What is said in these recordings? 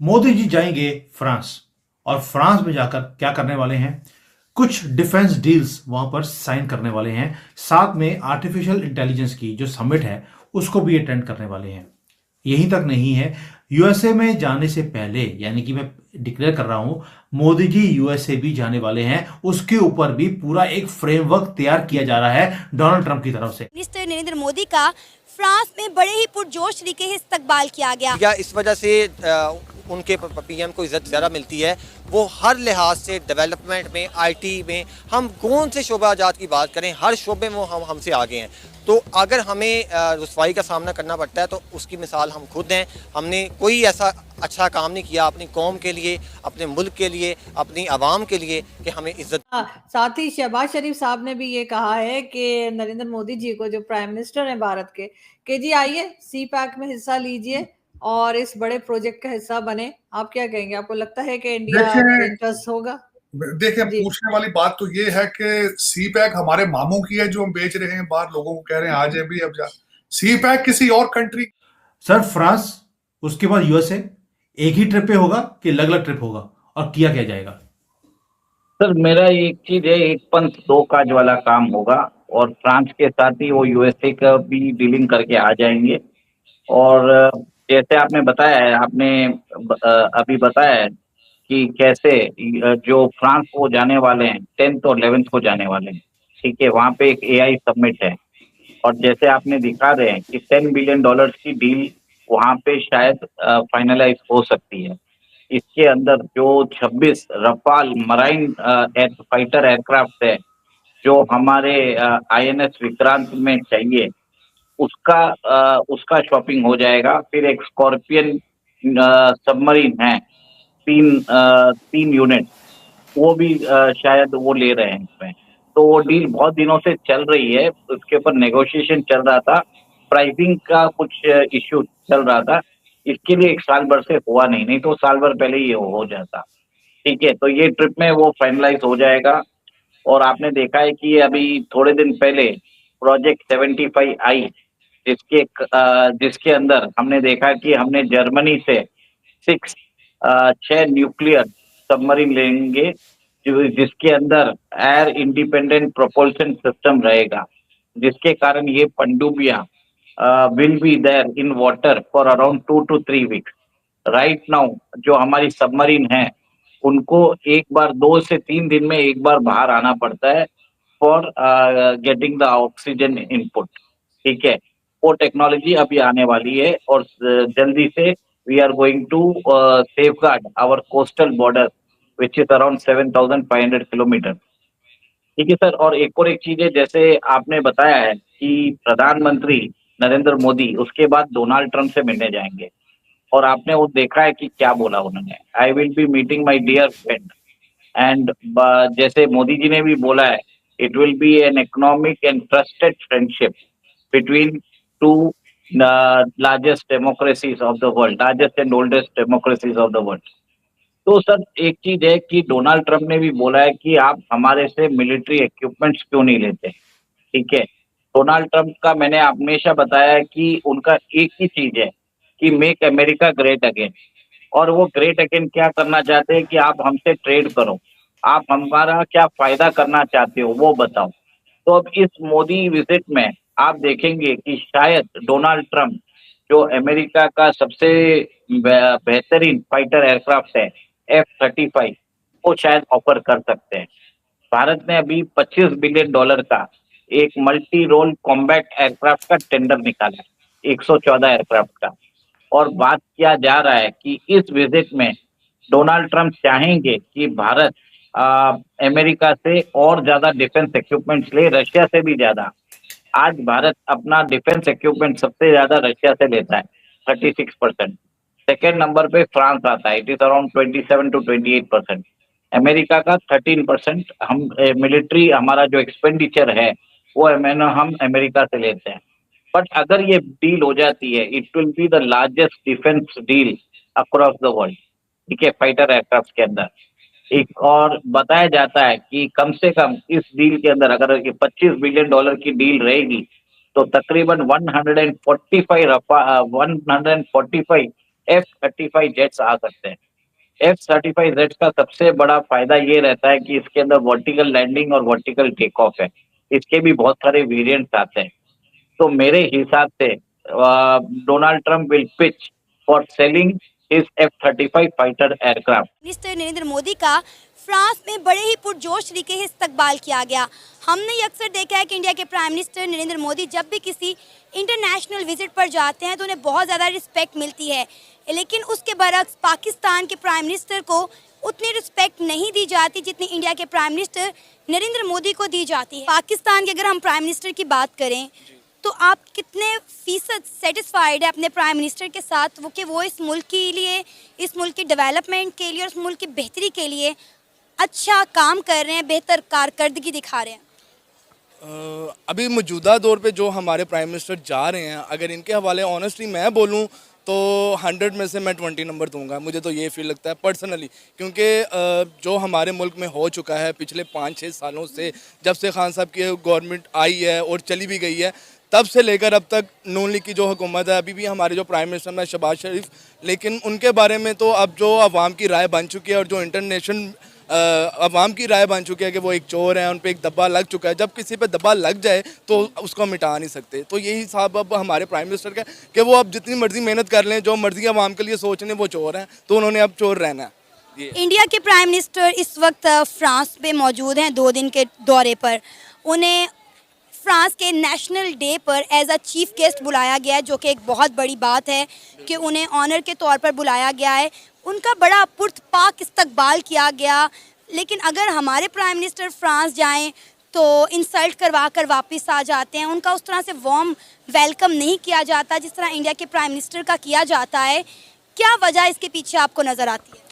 मोदी जी जाएंगे फ्रांस, और फ्रांस में जाकर क्या करने वाले हैं? कुछ डिफेंस डील्स वहां पर साइन करने वाले हैं। साथ में आर्टिफिशियल इंटेलिजेंस की जो समिट है उसको भी अटेंड करने वाले हैं। यहीं तक नहीं है, यूएसए में जाने से पहले, यानी कि मैं डिक्लेयर कर रहा हूं, मोदी जी यूएसए भी जाने वाले हैं। उसके ऊपर भी पूरा एक फ्रेमवर्क तैयार किया जा रहा है डोनाल्ड ट्रंप की तरफ से। मिनिस्टर नरेंद्र मोदी का फ्रांस में बड़े ही पुरजोश तरीके से इस्तकबाल किया गया। या इस वजह से उनके पीएम को इज्जत ज़्यादा मिलती है। वो हर लिहाज से डेवलपमेंट में, आईटी में, हम कौन से शोबा जात की बात करें, हर शोबे में वो हमसे आगे हैं। तो अगर हमें रुसवाई का सामना करना पड़ता है तो उसकी मिसाल हम खुद हैं। हमने कोई ऐसा अच्छा काम नहीं किया अपनी कौम के लिए, अपने मुल्क के लिए, अपनी आवाम के लिए कि हमें इज्जत। साथ ही शहबाज शरीफ साहब ने भी ये कहा है कि नरेंद्र मोदी जी को, जो प्राइम मिनिस्टर हैं भारत के, कि जी आइए सी पैक में हिस्सा लीजिए और इस बड़े प्रोजेक्ट का हिस्सा बने। आप क्या कहेंगे? आपको लगता है कि इंडिया देखिए इंटरेस्ट होगा? देखिए जी पूछने वाली बात तो ये है कि सी पैक हमारे मामू की है जो हम बेच रहे हैं, बाहर लोगों को कह रहे हैं आज भी अब जा। सी पैक किसी और कंट्री। सर फ्रांस, उसके बाद यूएसए, एक ही ट्रिप पे होगा कि अलग अलग ट्रिप होगा, और किया क्या जाएगा? सर मेरा एक चीज है, एक पंथ दो काज वाला काम होगा। और फ्रांस के साथ ही वो यूएसए का भी डीलिंग करके आ जाएंगे। और जैसे आपने बताया है, आपने अभी बताया है कि कैसे जो फ्रांस को जाने वाले हैं 10th और 11th को जाने वाले हैं। ठीक है, वहाँ पे एक एआई समिट है। और जैसे आपने दिखा रहे हैं कि $10 बिलियन की डील वहाँ पे शायद फाइनलाइज हो सकती है। इसके अंदर जो 26 रफाल मराइन फाइटर एयरक्राफ्ट है, जो हमारे आईएनएस विक्रांत में चाहिए, उसका शॉपिंग हो जाएगा। फिर एक स्कॉर्पियन सबमरीन है, तीन यूनिट, वो भी शायद वो ले रहे हैं इसमें। तो वो डील बहुत दिनों से चल रही है, उसके ऊपर नेगोशिएशन चल रहा था, प्राइसिंग का कुछ इश्यू चल रहा था। इसके लिए एक साल भर से हुआ नहीं तो साल भर पहले ही ये हो जाता। ठीक है, तो ये ट्रिप में वो फाइनलाइज हो जाएगा। और आपने देखा है कि अभी थोड़े दिन पहले प्रोजेक्ट 75 आई, जिसके अंदर हमने देखा कि हमने जर्मनी से 6 न्यूक्लियर सबमरीन लेंगे, जिसके अंदर एयर इंडिपेंडेंट प्रोपल्शन सिस्टम रहेगा, जिसके कारण ये पनडुब्बियां will be there in water for around 2 to 3 weeks. Right now जो हमारी सबमरीन है, उनको एक बार 2 से 3 दिन में एक बार बाहर आना पड़ता है for getting the oxygen input. ठीक है, वो टेक्नोलॉजी अभी आने वाली है और जल्दी से we are going to safeguard our coastal border which is around 7,500 kilometre. ठीक है सर, और एक चीज है, जैसे आपने बताया है कि प्रधानमंत्री नरेंद्र मोदी उसके बाद डोनाल्ड ट्रंप से मिलने जाएंगे। और आपने वो देखा है कि क्या बोला उन्होंने, I will be meeting my dear friend. And जैसे मोदी जी ने भी बोला है, it will be an economic and trusted friendship between two largest democracies of the world, largest and oldest democracies of the world. तो सर एक चीज है कि डोनाल्ड ट्रंप ने भी बोला है कि आप हमारे से मिलिट्री इक्विपमेंट्स क्यों नहीं लेते। ठीक है, डोनाल्ड ट्रंप का मैंने हमेशा बताया है कि उनका एक ही चीज है कि मेक अमेरिका ग्रेट अगेन। और वो ग्रेट अगेन क्या करना चाहते हैं कि आप हमसे ट्रेड करो, आप हमारा क्या फायदा करना चाहते हो वो बताओ। तो अब इस मोदी विजिट में आप देखेंगे कि शायद डोनाल्ड ट्रंप, जो अमेरिका का सबसे बेहतरीन फाइटर एयरक्राफ्ट है F-35, वो शायद ऑफर कर सकते हैं। भारत ने अभी $25 बिलियन का एक मल्टी रोल कॉम्बैट एयरक्राफ्ट का टेंडर निकाला है, 114 एयरक्राफ्ट का। और बात किया जा रहा है कि इस विजिट में डोनाल्ड ट्रंप चाहेंगे कि भारत अमेरिका से और ज्यादा डिफेंस इक्विपमेंट्स ले, रशिया से भी ज्यादा। आज भारत अपना डिफेंस इक्विपमेंट सबसे ज्यादा रशिया से लेता है, 36%। सेकेंड नंबर पे फ्रांस आता है, it is around 27 to 28%। America का 13% हम मिलिट्री, हमारा जो एक्सपेंडिचर है वो हम अमेरिका से लेते हैं। बट अगर ये डील हो जाती है, it will be the largest defence deal across the world. ठीक है, फाइटर एयरक्राफ्ट के अंदर एक और बताया जाता है कि कम से कम इस डील के अंदर अगर ये $25 बिलियन की डील रहेगी, तो तकरीबन 145 F-35 जेट्स आ सकते हैं। F-35 जेट्स का सबसे बड़ा फायदा ये रहता है कि इसके अंदर वर्टिकल लैंडिंग और वर्टिकल टेक ऑफ है। इसके भी बहुत सारे वेरिएंट्स आते हैं। तो मेरे हिसाब से Donald Trump will pitch for selling his F-35 fighter aircraft. Minister Narendra Modi का फ्रांस में बड़े ही पुरजोश तरीके से इस्तकबाल किया गया। हमने ये अक्सर देखा है कि इंडिया के प्राइम मिनिस्टर नरेंद्र मोदी जब भी किसी इंटरनेशनल विजिट पर जाते हैं तो उन्हें बहुत ज़्यादा रिस्पेक्ट मिलती है, लेकिन उसके बरक्स पाकिस्तान के प्राइम मिनिस्टर को उतनी रिस्पेक्ट नहीं दी जाती जितनी इंडिया के प्राइम मिनिस्टर नरेंद्र मोदी को दी जाती है। पाकिस्तान के अगर हम प्राइम मिनिस्टर की बात करें तो आप कितने फीसद सेटिस्फाइड है अपने प्राइम मिनिस्टर के साथ वो कि वो इस मुल्क के लिए, इस मुल्क की डेवलपमेंट के लिए और इस मुल्क की बेहतरी के लिए अच्छा काम कर रहे हैं, बेहतर कारकर्दगी दिखा रहे हैं? अभी मौजूदा दौर पे जो हमारे प्राइम मिनिस्टर जा रहे हैं, अगर इनके हवाले ऑनेस्टली मैं बोलूं तो 100 में से मैं 20 नंबर दूंगा। मुझे तो ये फील लगता है पर्सनली, क्योंकि जो हमारे मुल्क में हो चुका है पिछले 5-6 सालों से, जब से खान साहब की गवर्नमेंट आई है और चली भी गई है, तब से लेकर अब तक नून लीग की जो हुकूमत है, अभी भी हमारे जो प्राइम मिनिस्टर है शहबाज शरीफ, लेकिन उनके बारे में तो अब जो अवाम की राय बन चुकी है और जो इंटरनेशनल अवाम की राय बन चुकी है कि वो एक चोर है, उन पे एक दब्बा लग चुका है। जब किसी पे दब्बा लग जाए तो उसको मिटा नहीं सकते। तो यही हिसाब अब हमारे प्राइम मिनिस्टर का कि वो अब जितनी मर्जी मेहनत कर लें, जो मर्जी अवाम के लिए सोच लें, वो चोर हैं, तो उन्होंने अब चोर रहना है। इंडिया के प्राइम मिनिस्टर इस वक्त फ्रांस में मौजूद हैं 2 दिन के दौरे पर। उन्हें फ्रांस के नेशनल डे पर एज अ चीफ गेस्ट बुलाया गया है, जो कि एक बहुत बड़ी बात है कि उन्हें ऑनर के तौर पर बुलाया गया है। उनका बड़ा पुरतपाक इस्तकबाल किया गया, लेकिन अगर हमारे प्राइम मिनिस्टर फ्रांस जाएं तो इंसल्ट करवा कर वापस आ जाते हैं। उनका उस तरह से वार्म वेलकम नहीं किया जाता जिस तरह इंडिया के प्राइम मिनिस्टर का किया जाता है। क्या वजह इसके पीछे आपको नज़र आती है?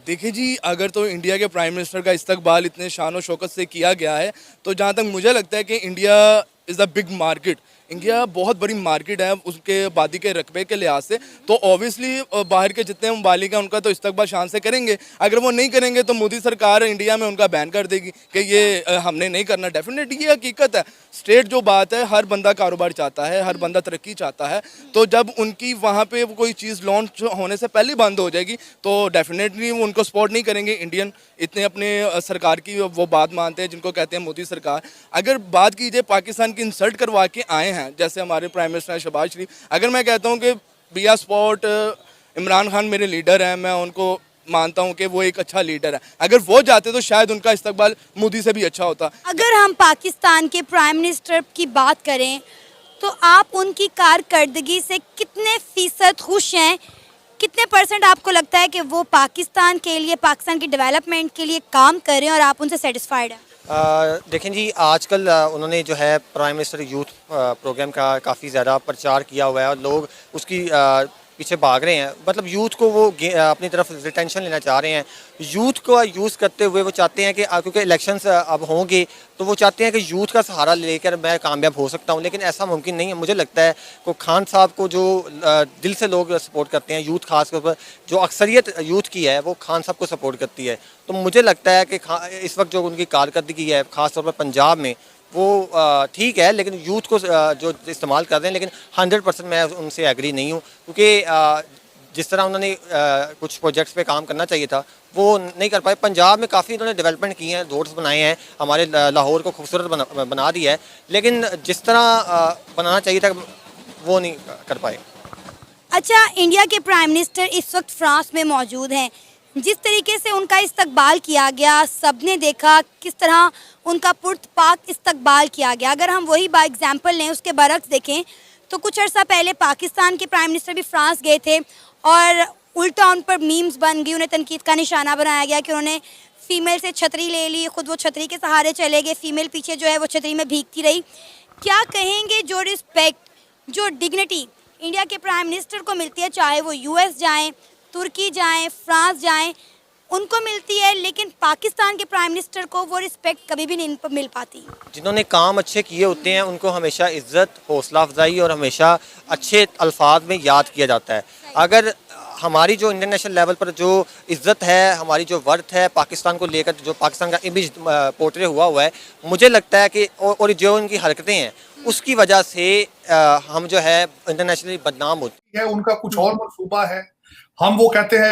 देखिए जी, अगर तो इंडिया के प्राइम मिनिस्टर का इस्तकबाल इतने शान और शौकत से किया गया है, तो जहाँ तक मुझे लगता है कि India is a big market. India बहुत बड़ी मार्केट है उसके आबादी के रकबे के लिहाज से, तो ऑब्वियसली बाहर के जितने ममालिक हैं उनका तो इस्तकबाल शान से करेंगे। अगर वो नहीं करेंगे तो मोदी सरकार इंडिया में उनका बैन कर देगी कि ये हमने नहीं करना। डेफिनेटली ये हकीकत है। स्टेट जो बात है, हर बंदा कारोबार चाहता है, हर बंदा तरक्की चाहता है। तो जब उनकी वहाँ पे कोई चीज़ लॉन्च होने से पहले बंद हो जाएगी तो डेफिनेटली वो उनको सपोर्ट नहीं करेंगे। इंडियन इतने अपने सरकार की वो बात मानते हैं जिनको कहते हैं मोदी सरकार। अगर बात कीजिए पाकिस्तान की इंसल्ट करवा के आए हैं, जैसे हमारे प्राइम मिनिस्टर शहबाज शरीफ, अगर मैं कहता हूँ कि बिया स्पॉट इमरान खान मेरे लीडर हैं, मैं उनको मानता हूँ कि वो एक अच्छा लीडर है, अगर वो जाते तो शायद उनका इस्तकबाल मोदी से भी अच्छा होता। अगर हम पाकिस्तान के प्राइम मिनिस्टर की बात करें तो आप उनकी कारकर्दगी से कितने फीसद खुश हैं? कितने परसेंट आपको लगता है कि वो पाकिस्तान के लिए, पाकिस्तान की डेवलपमेंट के लिए काम कर रहे हैं और आप उनसे सेटिस्फाइड हैं? देखें जी, आजकल उन्होंने जो है प्राइम मिनिस्टर यूथ प्रोग्राम का काफ़ी ज़्यादा प्रचार किया हुआ है और लोग उसकी पीछे भाग रहे हैं। मतलब यूथ को वो अपनी तरफ रिटेंशन लेना चाह रहे हैं। यूथ को यूज़ करते हुए वो चाहते हैं कि क्योंकि इलेक्शंस अब होंगे तो वो चाहते हैं कि यूथ का सहारा लेकर मैं कामयाब हो सकता हूं, लेकिन ऐसा मुमकिन नहीं है। मुझे लगता है कि खान साहब को जो दिल से लोग सपोर्ट करते हैं, यूथ खास तौर पर जो अक्सरियत यूथ की है वो खान साहब को सपोर्ट करती है। तो मुझे लगता है कि इस वक्त जो उनकी कारकर्दगी है खास तौर पर पंजाब में वो ठीक है, लेकिन यूथ को जो इस्तेमाल कर रहे हैं, लेकिन 100% मैं उनसे एग्री नहीं हूँ, क्योंकि जिस तरह उन्होंने कुछ प्रोजेक्ट्स पे काम करना चाहिए था वो नहीं कर पाए। पंजाब में काफ़ी उन्होंने डेवलपमेंट की हैं, रोड्स बनाए हैं, हमारे लाहौर को खूबसूरत बना दिया है, लेकिन जिस तरह बनाना चाहिए था वो नहीं कर पाए। अच्छा, इंडिया के प्राइम मिनिस्टर इस वक्त फ्रांस में मौजूद हैं। जिस तरीके से उनका इस्तकबाल किया गया, सबने देखा किस तरह उनका पुरतपाक इस्तकबाल किया गया। अगर हम वही बाय एग्जाम्पल लें, उसके बरक्स देखें तो कुछ अर्सा पहले पाकिस्तान के प्राइम मिनिस्टर भी फ्रांस गए थे और उल्टा उन पर मीम्स बन गई, उन्हें तनकीद का निशाना बनाया गया कि उन्होंने फ़ीमेल से छतरी ले ली, खुद वो छतरी के सहारे चले गए, फ़ीमेल पीछे जो है वो छतरी में भीगती रही। क्या कहेंगे, जो रिस्पेक्ट, जो डिग्निटी इंडिया के प्राइम मिनिस्टर को मिलती है, चाहे वो US जाएँ, तुर्की जाएं, फ्रांस जाएं, उनको मिलती है, लेकिन पाकिस्तान के प्राइम मिनिस्टर को वो रिस्पेक्ट कभी भी नहीं मिल पाती। जिन्होंने काम अच्छे किए होते हैं उनको हमेशा इज्जत, हौसला अफजाई और हमेशा अच्छे अल्फाज में याद किया जाता है। अगर हमारी जो इंटरनेशनल लेवल पर जो इज्जत है, हमारी जो वर्थ है पाकिस्तान को लेकर, जो पाकिस्तान का इमेज पोर्ट्रे हुआ है, मुझे लगता है कि और जो उनकी हरकतें हैं उसकी वजह से हम जो है इंटरनेशनली बदनाम होते हैं। उनका कुछ और मनसूबा है, हम वो कहते हैं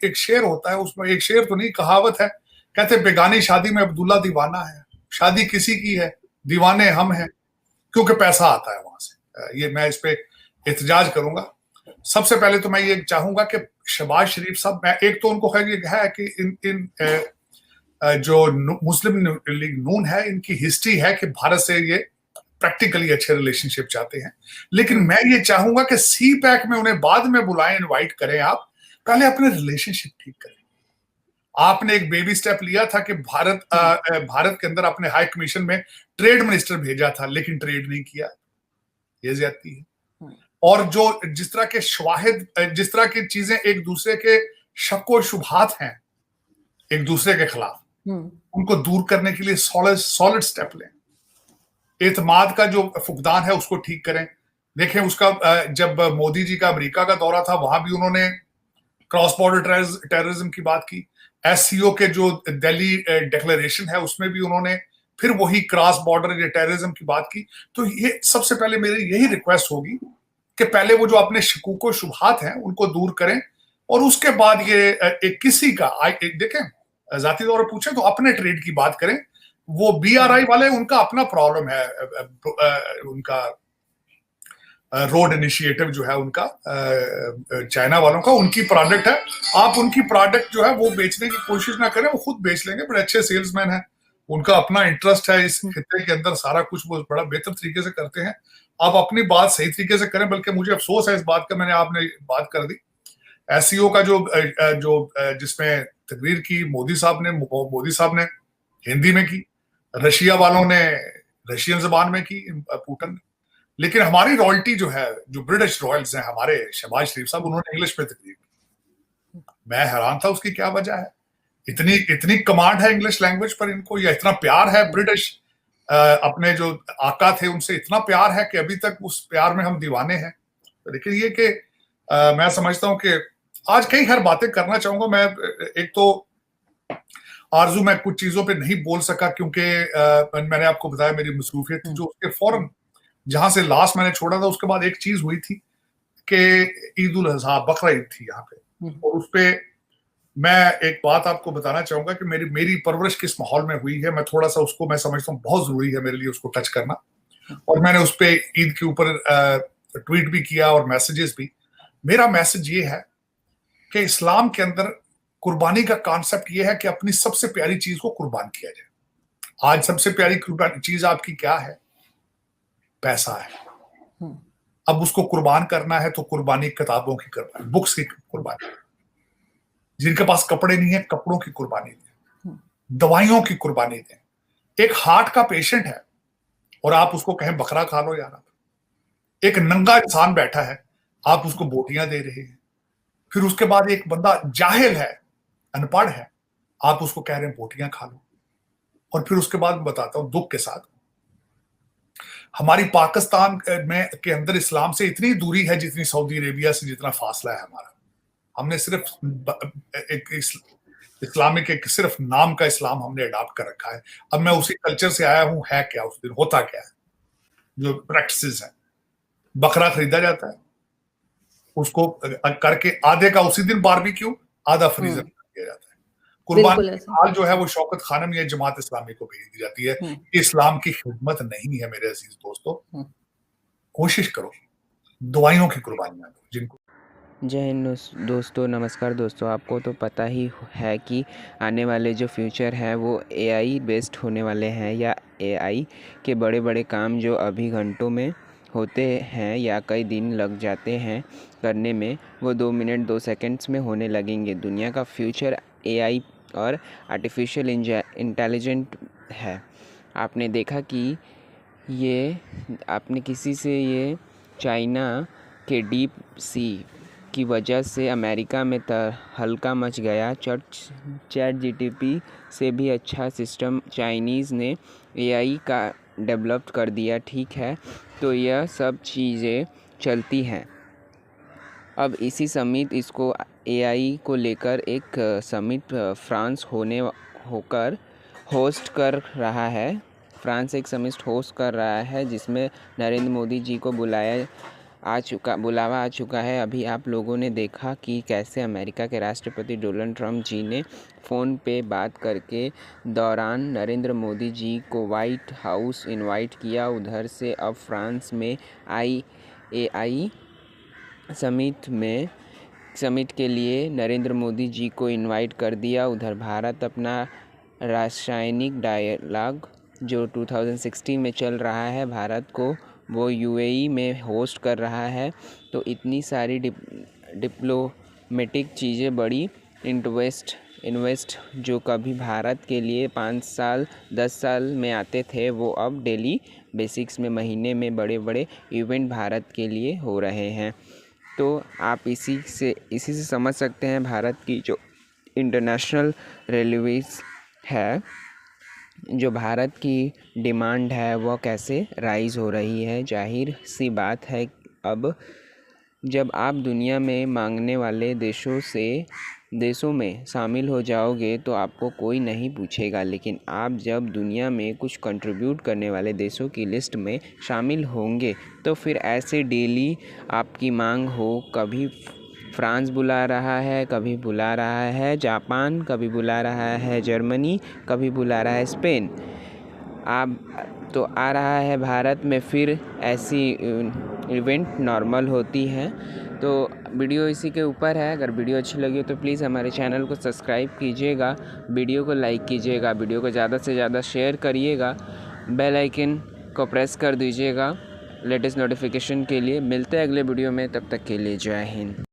एक शेर होता है, उसमें एक शेर तो नहीं, कहावत है, कहते बेगानी शादी में अब्दुल्ला दीवाना है, शादी किसी की है, दीवाने हम हैं, क्योंकि पैसा आता है वहां से। ये मैं इस पे एहतजाज करूंगा। सबसे पहले तो मैं ये चाहूंगा कि शहबाज शरीफ साहब, मैं एक तो उनको है कि इन जो मुस्लिम लीग नून है, इनकी हिस्ट्री है कि भारत से ये प्रैक्टिकली अच्छे रिलेशनशिप चाहते हैं, लेकिन मैं ये चाहूंगा कि सी पैक में उन्हें बाद में बुलाएं, इनवाइट करें। आप पहले अपने रिलेशनशिप ठीक करें। आपने एक बेबी स्टेप लिया था कि भारत के अंदर अपने हाई कमीशन में ट्रेड मिनिस्टर भेजा था, लेकिन ट्रेड नहीं किया, ये ज्यादती है। और जो जिस तरह के शवाहिद, जिस तरह की चीजें एक दूसरे के शक व शुबहात हैं एक दूसरे के खिलाफ, उनको दूर करने के लिए सॉलिड स्टेप लें। एतमाद का जो फुकदान है उसको ठीक करें। देखें, उसका जब मोदी जी का अमेरिका का दौरा था, वहां भी उन्होंने क्रॉस बॉर्डर टेररिज्म की बात की। एससीओ के जो दिल्ली डिक्लेरेशन है उसमें भी उन्होंने फिर वही क्रॉस बॉर्डर टेररिज्म की बात की। तो ये सबसे पहले मेरी यही रिक्वेस्ट होगी कि पहले वो जो अपने शकूक व शुबहात हैं उनको दूर करें, और उसके बाद ये किसी का देखें, जाती तौर पर पूछे तो अपने ट्रेड की बात करें। वो BRI वाले, उनका अपना प्रॉब्लम है, उनका रोड इनिशिएटिव जो है उनका, चाइना वालों का, उनकी प्रोडक्ट है। आप उनकी प्रोडक्ट जो है वो बेचने की कोशिश ना करें, वो खुद बेच लेंगे, बड़े अच्छे सेल्समैन हैं, उनका अपना इंटरेस्ट है इस खिते के अंदर, सारा कुछ वो बड़ा बेहतर तरीके से करते हैं। आप अपनी बात सही तरीके से करें। बल्कि मुझे अफसोस है इस बात का, मैंने आपने बात कर दी SCO का जो जिसमें तकरीर की मोदी साहब ने हिंदी में की, रशिया वालों ने रशियन जबान में की, पुतिन ने। लेकिन हमारी रॉयल्टी जो है, जो ब्रिटिश रॉयल्स हैं हमारे, शहबाज शरीफ साहब, उन्होंने इंग्लिश में तकरीर की। मैं हैरान था उसकी क्या वजह है। इतनी कमांड है इंग्लिश लैंग्वेज पर इनको, या इतना प्यार है ब्रिटिश अपने जो आका थे उनसे, इतना प्यार है कि अभी तक उस प्यार में हम दीवाने हैं। लेकिन ये कि मैं समझता हूं कि आज कई हर बातें करना चाहूंगा मैं। एक तो आरजू, मैं कुछ चीजों पे नहीं बोल सका क्योंकि मैंने आपको बताया मेरी मसरूफियत थी, जो उसके फौरन जहां से लास्ट मैंने छोड़ा था उसके बाद एक चीज हुई थी कि ईद उल अजहा, बकरा ईद थी यहाँ पे, और उस पे मैं एक बात आपको बताना चाहूंगा कि मेरी परवरिश किस माहौल में हुई है। मैं थोड़ा सा उसको, मैं समझता हूँ बहुत जरूरी है मेरे लिए उसको टच करना, और मैंने उस पे ईद के ऊपर ट्वीट भी किया और मैसेजेस भी। मेरा मैसेज ये है कि इस्लाम के अंदर कुर्बानी का कॉन्सेप्ट ये है कि अपनी सबसे प्यारी चीज को कुर्बान किया जाए। आज सबसे प्यारी कुर्बानी चीज आपकी क्या है? पैसा है। अब उसको कुर्बान करना है तो कुर्बानी किताबों की कुर्बानी, बुक्स की कुर्बानी, जिनके पास कपड़े नहीं है कपड़ों की कुर्बानी दें, दवाइयों की कुर्बानी दें। एक हार्ट का पेशेंट है और आप उसको कहें बकरा खा लो यार, एक नंगा इंसान बैठा है आप उसको बोटियां दे रहे हैं। फिर उसके बाद एक बंदा जाहिल है, अनपढ़ है, आप उसको कह रहे हैं बोटियां खा लो। और फिर उसके बाद बताता हूं दुख के साथ, हमारी पाकिस्तान में के अंदर इस्लाम से इतनी दूरी है जितनी सऊदी अरेबिया से जितना फासला है हमारा। हमने सिर्फ एक इस्लामिक, एक सिर्फ नाम का इस्लाम हमने अडॉप्ट कर रखा है। अब मैं उसी कल्चर से आया हूं, है क्या उस दिन, होता क्या है, जो प्रैक्टिसेस है, बकरा खरीदा जाता है, उसको करके आधे का उसी दिन बारबेक्यू, आधा फ्रीजर में किया जाता है। कुर्बानी की थाल जो है वो शौकत खानम या जमात इस्लामी को भेज दी जाती है। इस्लाम की खिदमत नहीं है मेरे अजीज दोस्तों। कोशिश करो, दवाइयों की कुर्बानियां दो जिनको। जय हिंद दोस्तों, नमस्कार दोस्तों। आपको तो पता ही है कि आने वाले जो फ्यूचर है वो AI बेस्ड होने वाले हैं, या AI के बड़े बड़े काम जो अभी घंटों में होते हैं या कई दिन लग जाते हैं करने में, वो 2 मिनट 2 सेकंड्स में होने लगेंगे। दुनिया का फ्यूचर AI और आर्टिफिशियल इंटेलिजेंट है। आपने देखा कि ये आपने किसी से ये चाइना के डीप सी की वजह से अमेरिका में हल्का मच गया। ChatGPT से भी अच्छा सिस्टम चाइनीज़ ने AI का डेवलप कर दिया, ठीक है। तो यह सब चीज़ें चलती हैं। अब इसी समिट इसको AI को लेकर एक समिट फ्रांस होकर होस्ट कर रहा है। फ्रांस एक समिट होस्ट कर रहा है जिसमें नरेंद्र मोदी जी को बुलाया बुलावा आ चुका है। अभी आप लोगों ने देखा कि कैसे अमेरिका के राष्ट्रपति डोनाल्ड ट्रंप जी ने फ़ोन पे बात करके दौरान नरेंद्र मोदी जी को वाइट हाउस इनवाइट किया। उधर से अब फ्रांस में AI समिट के लिए नरेंद्र मोदी जी को इनवाइट कर दिया। उधर भारत अपना रासायनिक डायलॉग जो 2016 में चल रहा है, भारत को वो UAE में होस्ट कर रहा है। तो इतनी सारी डिप्लोमेटिक चीज़ें बड़ी इन्वेस्ट जो कभी भारत के लिए 5 साल 10 साल में आते थे, वो अब डेली बेसिक्स में महीने में बड़े बड़े इवेंट भारत के लिए हो रहे हैं। तो आप इसी से समझ सकते हैं भारत की जो इंटरनेशनल रेलवेज है, जो भारत की डिमांड है वह कैसे राइज़ हो रही है। जाहिर सी बात है, अब जब आप दुनिया में मांगने वाले देशों में शामिल हो जाओगे तो आपको कोई नहीं पूछेगा, लेकिन आप जब दुनिया में कुछ कंट्रीब्यूट करने वाले देशों की लिस्ट में शामिल होंगे तो फिर ऐसे डेली आपकी मांग हो। कभी फ्रांस बुला रहा है, कभी बुला रहा है जापान, कभी बुला रहा है जर्मनी, कभी बुला रहा है स्पेन, तो आ रहा है भारत में। फिर ऐसी इवेंट नॉर्मल होती है। तो वीडियो इसी के ऊपर है। अगर वीडियो अच्छी लगी हो तो प्लीज़ हमारे चैनल को सब्सक्राइब कीजिएगा, वीडियो को लाइक कीजिएगा, वीडियो को ज़्यादा से ज़्यादा शेयर करिएगा, बेल आइकन को प्रेस कर दीजिएगा लेटेस्ट नोटिफिकेशन के लिए। मिलते हैं अगले वीडियो में, तब तक के लिए जय हिंद।